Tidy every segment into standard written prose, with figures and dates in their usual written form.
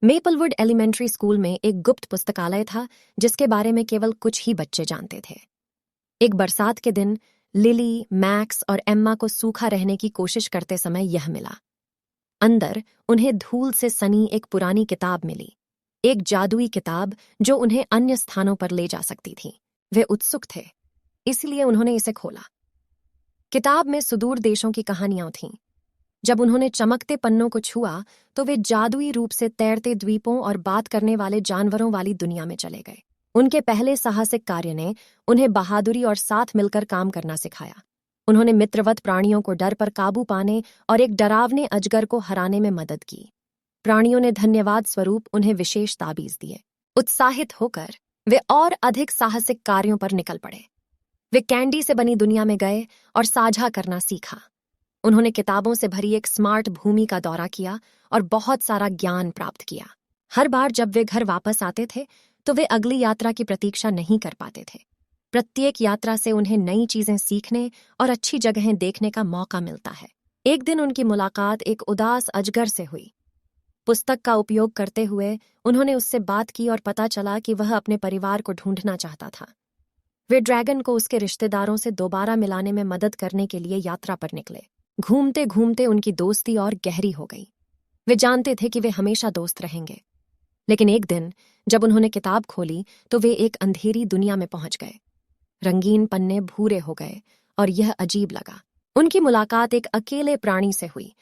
Maplewood elementary school में एक गुप्त पुस्तकालय था जिसके बारे में केवल कुछ ही बच्चे जानते थे। एक बरसात के दिन लिली, मैक्स और एम्मा को सूखा रहने की कोशिश करते समय यह मिला। अंदर उन्हें धूल से सनी एक पुरानी किताब मिली, एक जादुई किताब जो उन्हें अन्य स्थानों पर ले जा सकती थी। वे उत्सुक थे, इसलिए उन्होंने इसे खोला। किताब में सुदूर देशों की कहानियां थीं। जब उन्होंने चमकते पन्नों को छुआ तो वे जादुई रूप से तैरते द्वीपों और बात करने वाले जानवरों वाली दुनिया में चले गए। उनके पहले साहसिक कार्य ने उन्हें बहादुरी और साथ मिलकर काम करना सिखाया। उन्होंने मित्रवत प्राणियों को डर पर काबू पाने और एक डरावने अजगर को हराने में मदद की। प्राणियों ने धन्यवाद स्वरूप उन्हें विशेष ताबीज दिए। उत्साहित होकर वे और अधिक साहसिक कार्यों पर निकल पड़े। वे कैंडी से बनी दुनिया में गए और साझा करना सीखा। उन्होंने किताबों से भरी एक स्मार्ट भूमि का दौरा किया और बहुत सारा ज्ञान प्राप्त किया। हर बार जब वे घर वापस आते थे तो वे अगली यात्रा की प्रतीक्षा नहीं कर पाते थे। प्रत्येक यात्रा से उन्हें नई चीजें सीखने और अच्छी जगहें देखने का मौका मिलता है। एक दिन उनकी मुलाकात एक उदास अजगर से हुई। पुस्तक का उपयोग करते हुए उन्होंने उससे बात की और पता चला कि वह अपने परिवार को ढूंढना चाहता था। वे ड्रैगन को उसके रिश्तेदारों से दोबारा मिलाने में मदद करने के लिए यात्रा पर निकले। घूमते घूमते उनकी दोस्ती और गहरी हो गई। वे जानते थे कि वे हमेशा दोस्त रहेंगे। लेकिन एक दिन जब उन्होंने किताब खोली तो वे एक अंधेरी दुनिया में पहुंच गए। रंगीन पन्ने भूरे हो गए और यह अजीब लगा। उनकी मुलाकात एक अकेले प्राणी से हुई।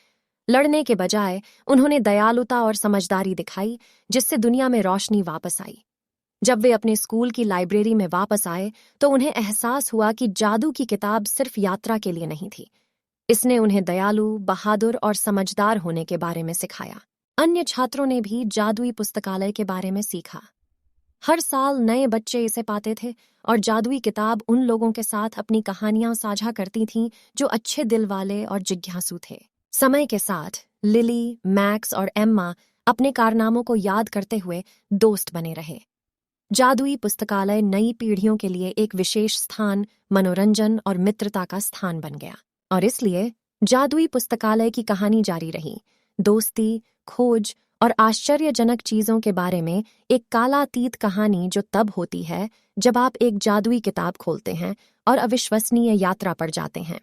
लड़ने के बजाय उन्होंने दयालुता और समझदारी दिखाई, जिससे दुनिया में रोशनी वापस आई। जब वे अपने स्कूल की लाइब्रेरी में वापस आए तो उन्हें एहसास हुआ कि जादू की किताब सिर्फ यात्रा के लिए नहीं थी। इसने उन्हें दयालु, बहादुर और समझदार होने के बारे में सिखाया। अन्य छात्रों ने भी जादुई पुस्तकालय के बारे में सीखा। हर साल नए बच्चे इसे पाते थे और जादुई किताब उन लोगों के साथ अपनी कहानियां साझा करती थीं जो अच्छे दिल वाले और जिज्ञासु थे। समय के साथ लिली, मैक्स और एम्मा अपने कारनामों को याद करते हुए दोस्त बने रहे। जादुई पुस्तकालय नई पीढ़ियों के लिए एक विशेष स्थान, मनोरंजन और मित्रता का स्थान बन गया। और इसलिए जादुई पुस्तकालय की कहानी जारी रही। दोस्ती, खोज और आश्चर्यजनक चीजों के बारे में एक कालातीत कहानी जो तब होती है जब आप एक जादुई किताब खोलते हैं और अविश्वसनीय यात्रा पर जाते हैं।